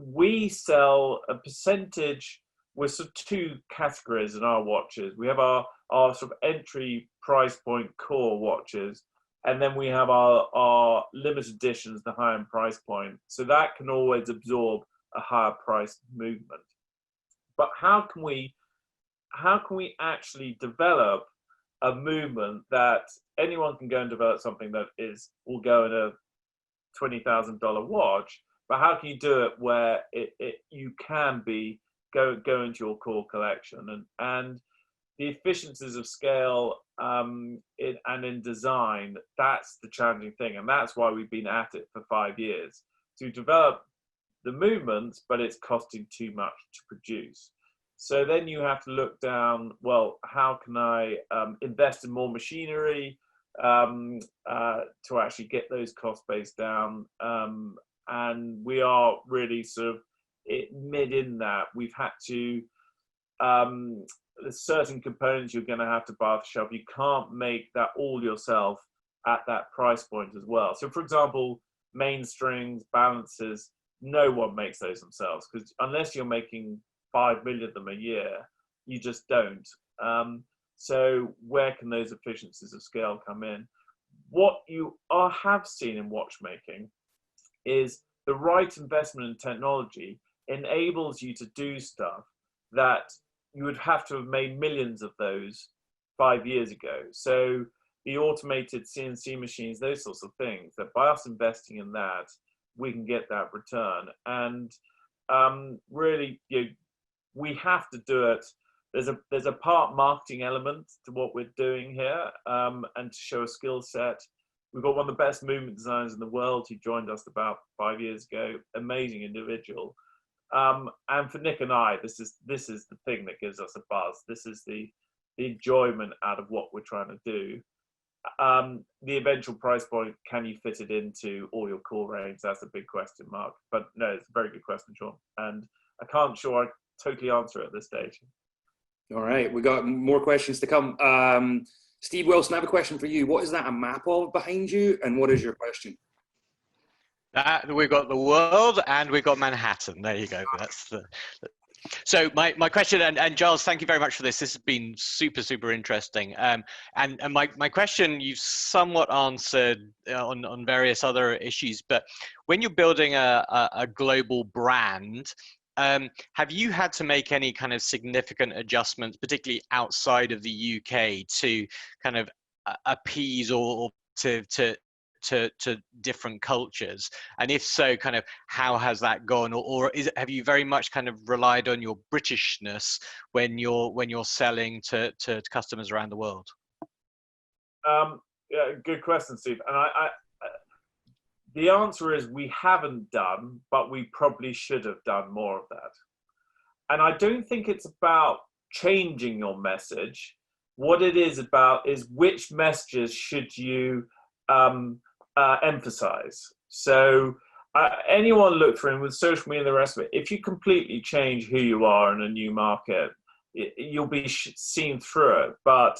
we sell a percentage with sort of 2 categories in our watches. We have our sort of entry price point core watches, and then we have our limited editions, the high-end price point. So that can always absorb a higher price movement. But how can we actually develop a movement that anyone can go and develop something that will go in a $20,000 watch, but how can you do it where you can go into your core collection, and the efficiencies of scale and in design, that's the challenging thing. And that's why we've been at it for 5 years, to develop the movements, but it's costing too much to produce. So then you have to look down, well, how can I invest in more machinery to actually get those cost base down? And we are really sort of mid in that. We've had to, there's certain components you're going to have to buy off the shelf. You can't make that all yourself at that price point as well. So for example, mainstrings, balances, no one makes those themselves, because unless you're making 5 million of them a year, you just don't. So where can those efficiencies of scale come in? What you have seen in watchmaking is the right investment in technology enables you to do stuff that you would have to have made millions of those 5 years ago. So the automated CNC machines, those sorts of things, that by us investing in that, we can get that return. And really, we have to do it. There's a part marketing element to what we're doing here, and to show a skill set. We've got one of the best movement designers in the world who joined us about 5 years ago. Amazing individual. And for Nick and I, this is the thing that gives us a buzz. This is the enjoyment out of what we're trying to do. The eventual price point, can you fit it into all your core range? That's a big question mark. But no, it's a very good question, Sean. And I can't sure I totally answer it at this stage. All right, we got more questions to come. Steve Wilson, I have a question for you. What is that a map of behind you, and what is your question? We've got the world and we've got Manhattan. There you go. That's the. So my question, and Giles, thank you very much for this. This has been super interesting. And my question you've somewhat answered on various other issues, but when you're building a global brand, have you had to make any kind of significant adjustments, particularly outside of the UK, to kind of appease or to different cultures? And if so, kind of how has that gone, or have you very much kind of relied on your Britishness when you're selling to customers around the world? Yeah, good question, Steve. And I the answer is we haven't done, but we probably should have done more of that. And I don't think it's about changing your message. What it is about is which messages should you emphasize. So anyone look for him with social media and the rest of it, if you completely change who you are in a new market, you'll be seen through it. But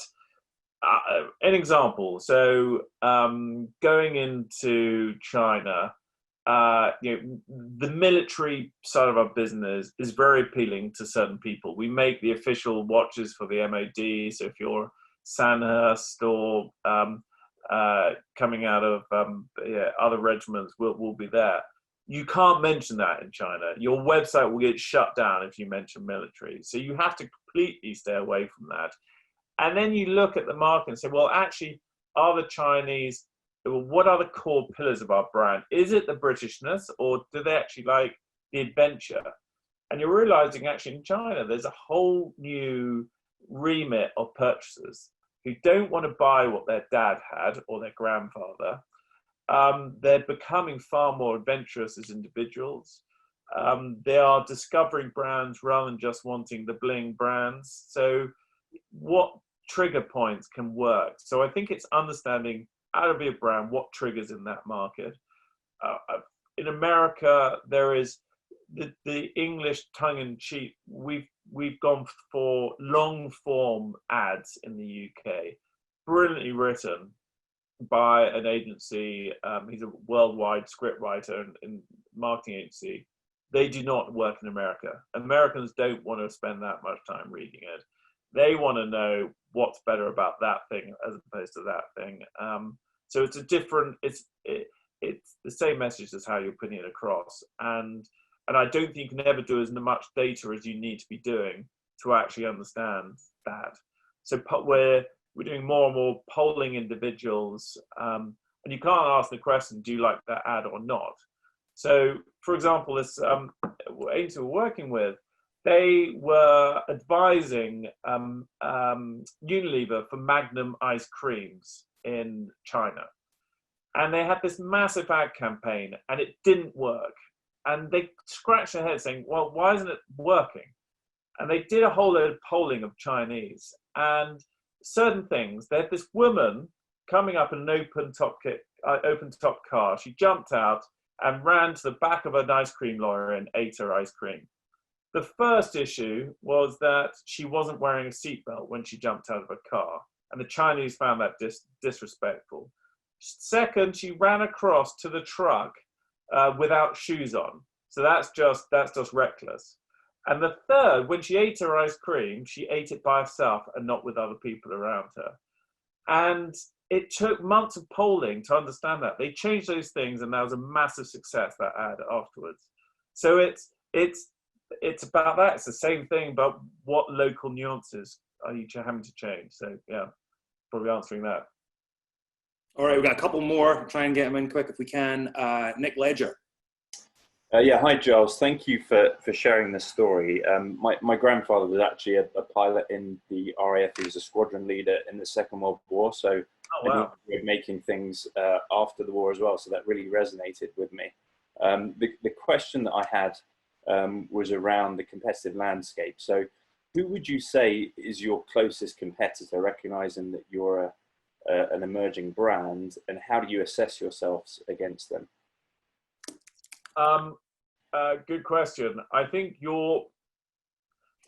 an example, so going into China, the military side of our business is very appealing to certain people. We make the official watches for the MOD, so if you're Sandhurst or coming out of other regiments, will be there. You can't mention that in China. Your website will get shut down if you mention military. So you have to completely stay away from that. And then you look at the market and say, well, actually, are the Chinese, what are the core pillars of our brand? Is it the Britishness, or do they actually like the adventure? And you're realizing actually in China, there's a whole new remit of purchasers who don't want to buy what their dad had or their grandfather. They're becoming far more adventurous as individuals. They are discovering brands rather than just wanting the bling brands. So what trigger points can work? So I think it's understanding how to be a brand, what triggers in that market. In America, there is the English tongue-in-cheek. We've gone for long-form ads in the UK, brilliantly written by an agency. He's a worldwide script writer and marketing agency. They do not work in America. Americans don't want to spend that much time reading it. They want to know what's better about that thing as opposed to that thing. So it's a different. It's the same message as how you're putting it across. And I don't think you can ever do as much data as you need to be doing to actually understand that. So we're doing more and more polling individuals, and you can't ask the question, do you like that ad or not? So, for example, this agency we're working with, they were advising Unilever for Magnum ice creams in China. And they had this massive ad campaign and it didn't work. And they scratched their head saying, well, why isn't it working? and they did a whole load of polling of Chinese, and certain things. They had this woman coming up in an open top car. She jumped out and ran to the back of an ice cream lorry and ate her ice cream. The first issue was that she wasn't wearing a seatbelt when she jumped out of a car, and the Chinese found that disrespectful. Second, she ran across to the truck without shoes on, so that's just reckless. And the third, when she ate her ice cream, she ate it by herself and not with other people around her. And it took months of polling to understand that. They changed those things, and that was a massive success, that ad afterwards. So it's about that. It's the same thing, but what local nuances are you having to change? So yeah, probably answering that. All right, we've got a couple more. Try and get them in quick if we can. Nick Ledger. Yeah, hi Giles. Thank you for sharing this story. My grandfather was actually a pilot in the RAF. He was a squadron leader in the Second World War. So wow. he was making things after the war as well. So that really resonated with me. The question that I had was around the competitive landscape. So who would you say is your closest competitor, recognizing that you're an emerging brand, and how do you assess yourselves against them? Good question. I think you're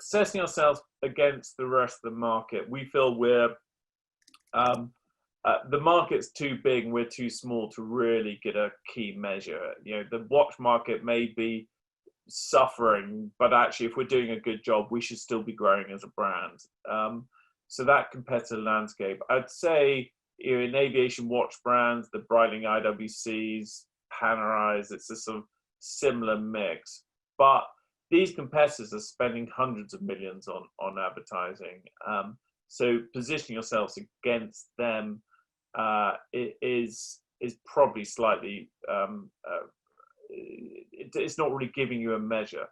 assessing ourselves against the rest of the market. We feel we're the market's too big and we're too small to really get a key measure. You know, the watch market may be suffering, but actually, if we're doing a good job, we should still be growing as a brand. So that competitive landscape, I'd say, you know, in aviation watch brands, the Breitling IWCs, Panerais, it's a sort of similar mix, but these competitors are spending hundreds of millions on advertising. So positioning yourselves against them is probably slightly it's not really giving you a measure.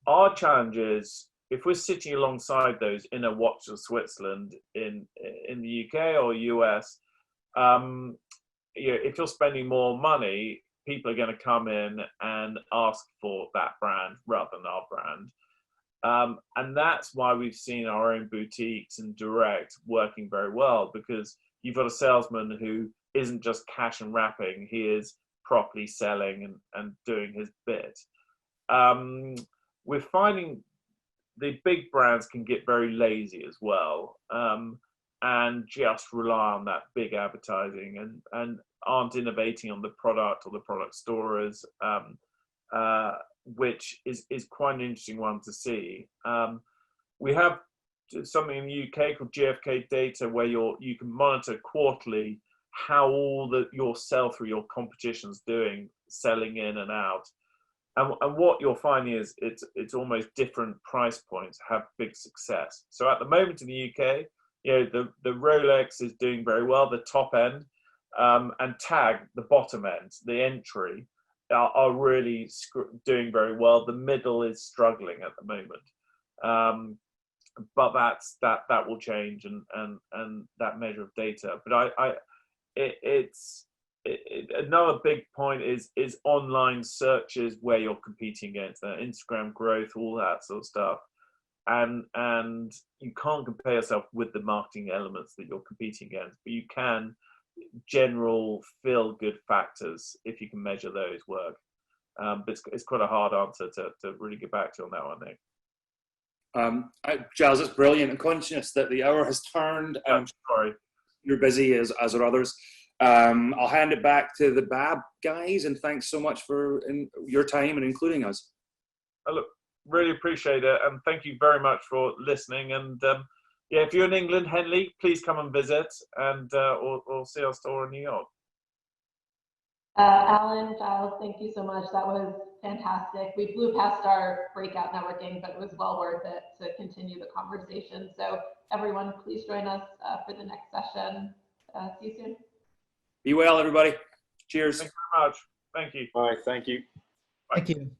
Our challenge is, if we're sitting alongside those in a watch of Switzerland, in the UK or US, you know, if you're spending more money, people are going to come in and ask for that brand rather than our brand. And that's why we've seen our own boutiques and direct working very well, because you've got a salesman who isn't just cash and wrapping, he is properly selling and doing his bit. We're finding the big brands can get very lazy as well, and just rely on that big advertising and aren't innovating on the product or the product stories, which is quite an interesting one to see. We have something in the UK called GfK data, where you can monitor quarterly how all your sell-through, your competition's doing, selling in and out. And what you're finding is it's almost different price points have big success. So at the moment in the UK, you know, the Rolex is doing very well, the top end, and Tag, the bottom end, the entry, are really doing very well. The middle is struggling at the moment. But that will change, and that measure of data. But another big point is online searches, where you're competing against Instagram growth, all that sort of stuff, and you can't compare yourself with the marketing elements that you're competing against, but you can general feel good factors if you can measure those work. But it's quite a hard answer to really get back to on that one, Nick. Giles, that's brilliant. I'm conscious that the hour has turned. Sorry. You're busy as are others. I'll hand it back to the BAB guys, and thanks so much for your time and including us. Look, really appreciate it, and thank you very much for listening. And yeah, if you're in England, Henley, please come and visit, and or see our store in New York. Alan, Giles, thank you so much. That was fantastic. We blew past our breakout networking, but it was well worth it to continue the conversation. So everyone, please join us for the next session. See you soon. Be well, everybody. Cheers. Thank you very much. Thank you. All right, thank you. Thank you.